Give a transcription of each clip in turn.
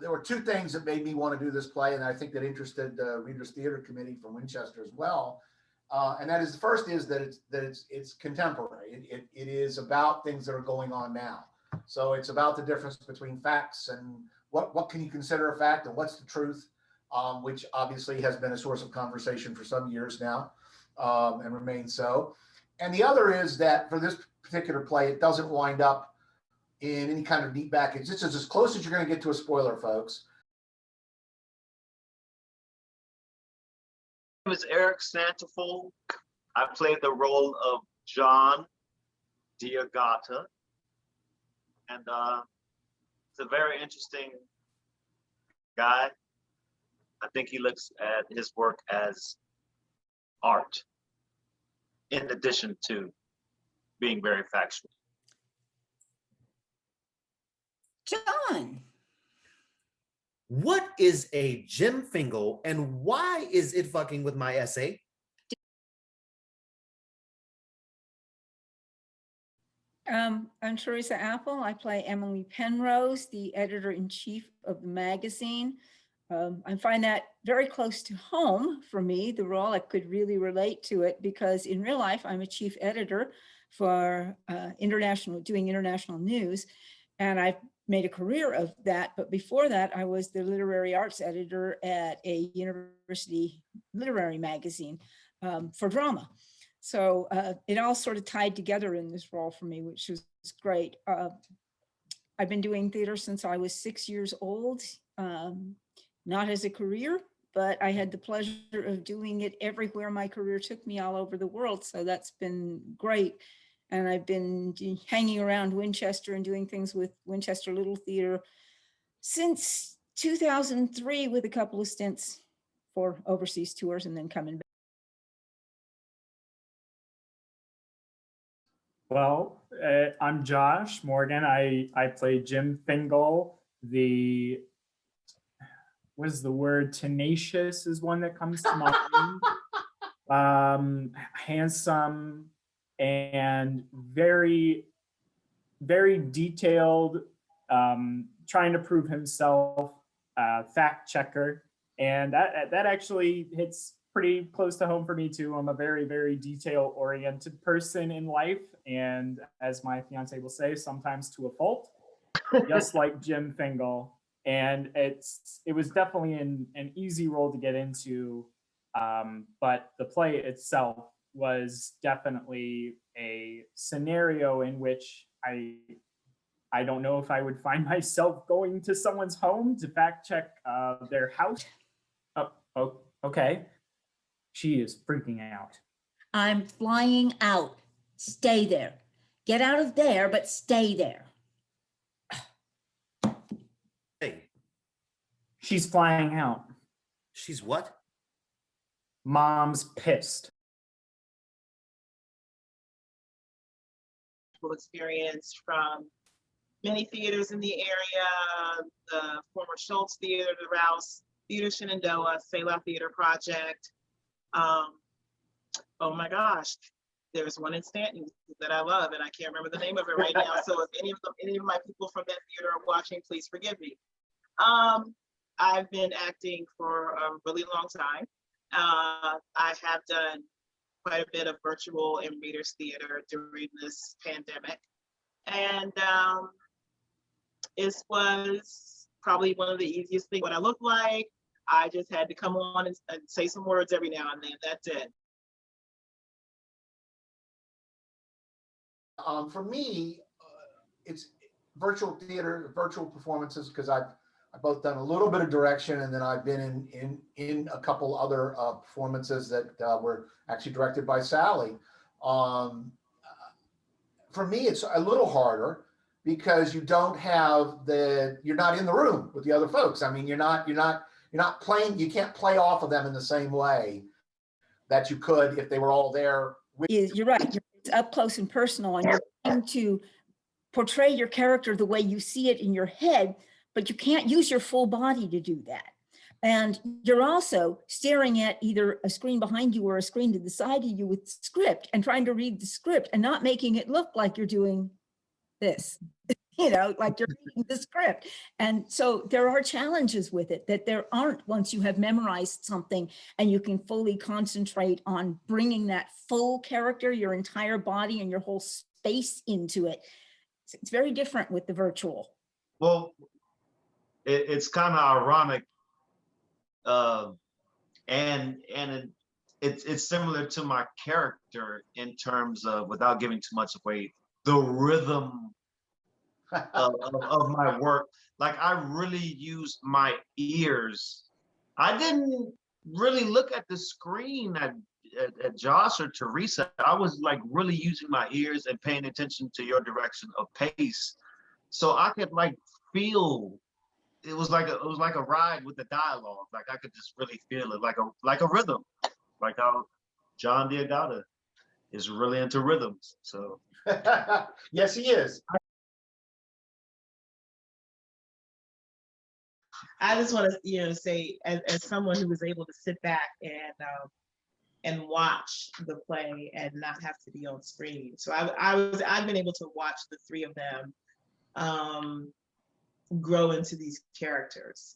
there were two things that made me want to do this play, and I think that interested the Readers Theater Committee from Winchester as well. And that is, the first is that it's contemporary. It is about things that are going on now. So it's about the difference between facts and what can you consider a fact and what's the truth, which obviously has been a source of conversation for some years now, and remains so. And the other is that for this particular play, it doesn't wind up in any kind of neat package. This is as close as you're going to get to a spoiler, folks. My name is Eric Santafolk. I played the role of John Diagata, and it's a very interesting guy. I think he looks at his work as art, in addition to being very factual. John. What is a Jim Fingal and why is it fucking with my essay? I'm Teresa Apple. I play Emily Penrose, the editor-in-chief of the magazine. I find that very close to home for me, the role. I could really relate to it because in real life, I'm a chief editor for doing international news. And I've made a career of that. But before that, I was the literary arts editor at a university literary magazine for drama. So it all sort of tied together in this role for me, which was great. I've been doing theater since I was 6 years old, not as a career, but I had the pleasure of doing it everywhere my career took me all over the world. So that's been great. And I've been hanging around Winchester and doing things with Winchester Little Theater since 2003 with a couple of stints for overseas tours and then coming back. Well, I'm Josh Morgan. I play Jim Fingal. What is the word? Tenacious is one that comes to mind. Handsome and very, very detailed, trying to prove himself, fact checker. And that actually hits pretty close to home for me too. I'm a very, very detail oriented person in life. And as my fiance will say, sometimes to a fault, just like Jim Fingal. And it was definitely an easy role to get into, but the play itself was definitely a scenario in which I don't know if I would find myself going to someone's home to fact check their house. Oh, okay. She is freaking out. I'm flying out. Stay there. Get out of there, but stay there. Hey. She's flying out. She's what? Mom's pissed. Experience from many theaters in the area, the former Schultz Theater, the Rouse Theater Shenandoah, Selah Theater Project. Oh my gosh, there's one in Stanton that I love and I can't remember the name of it right now. So if any of my people from that theater are watching, please forgive me. I've been acting for a really long time. I have done quite a bit of virtual and readers theater during this pandemic. And it was probably one of the easiest things. What I look like, I just had to come on and say some words every now and then, that's it. For me, it's virtual theater, virtual performances, because I've both done a little bit of direction and then I've been in a couple other performances that were actually directed by Sally. For me, it's a little harder because you don't have you're not in the room with the other folks. I mean, you're not playing, you can't play off of them in the same way that you could if they were all there. You're right, it's up close and personal and you're trying to portray your character the way you see it in your head, but you can't use your full body to do that. And you're also staring at either a screen behind you or a screen to the side of you with script and trying to read the script and not making it look like you're doing this. like you're reading the script. And so there are challenges with it that there aren't once you have memorized something and you can fully concentrate on bringing that full character, your entire body and your whole space into it. It's very different with the virtual. Well, it's kind of ironic, and it's similar to my character in terms of, without giving too much away, the rhythm of my work. Like, I really use my ears. I didn't really look at the screen at Josh or Teresa. I was like really using my ears and paying attention to your direction of pace, so I could like feel. It was like a ride with the dialogue. Like, I could just really feel it, like a rhythm, like how John Diagata is really into rhythms. So Yes, he is. I just want to, say, as someone who was able to sit back and watch the play and not have to be on screen. So I've been able to watch the three of them grow into these characters.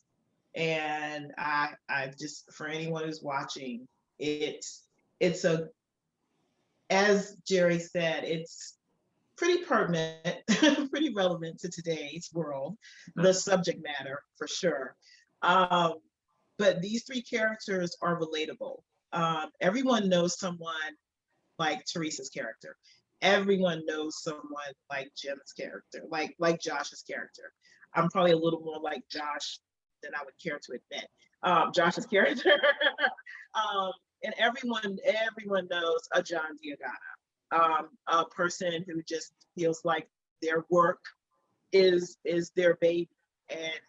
And I just, for anyone who's watching, it's as Jerry said, it's pretty pertinent, pretty relevant to today's world, the subject matter for sure. But these three characters are relatable. Everyone knows someone like Teresa's character. Everyone knows someone like Jim's character, like Josh's character. I'm probably a little more like Josh than I would care to admit. Josh's character. And everyone knows a John Diagata, a person who just feels like their work is their baby and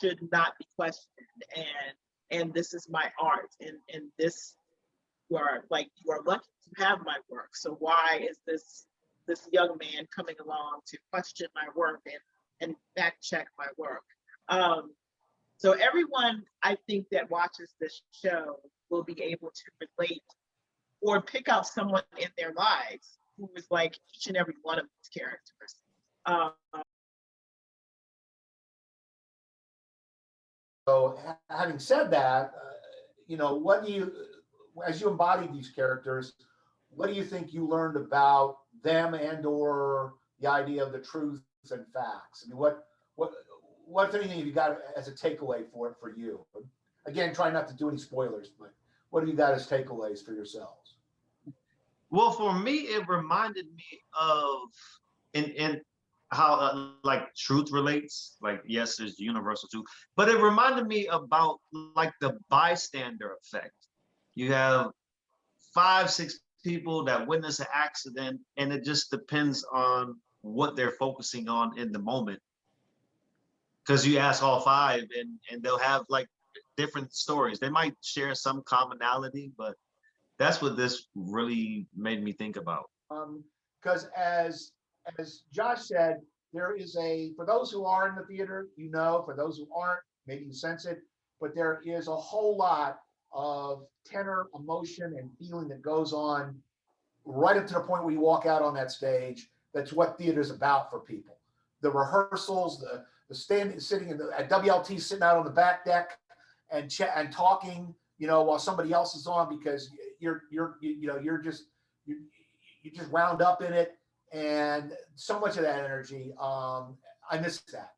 should not be questioned. And this is my art, and this, you are lucky to have my work. So why is this young man coming along to question my work and fact check my work? So everyone, I think, that watches this show will be able to relate or pick out someone in their lives who is like each and every one of these characters. So having said that, what do you, as you embody these characters, what do you think you learned about them and or the idea of the truth and facts? I mean, what if anything have you got as a takeaway for you? Again, try not to do any spoilers, but what have you got as takeaways for yourselves? well, for me, it reminded me of in how like truth relates. Like, yes, there's universal truth, but it reminded me about like the bystander effect. You have 5-6 people that witness an accident, and it just depends on what they're focusing on in the moment. Because you ask all 5, and they'll have like different stories. They might share some commonality, but that's what this really made me think about. Because as Josh said, there is for those who are in the theater, for those who aren't, maybe you sense it, but there is a whole lot of tenor, emotion, and feeling that goes on right up to the point where you walk out on that stage. That's what theater's about for people. The rehearsals, the sitting at WLT, sitting out on the back deck and talking, while somebody else is on, because you're just wound up in it, and so much of that energy. I miss that.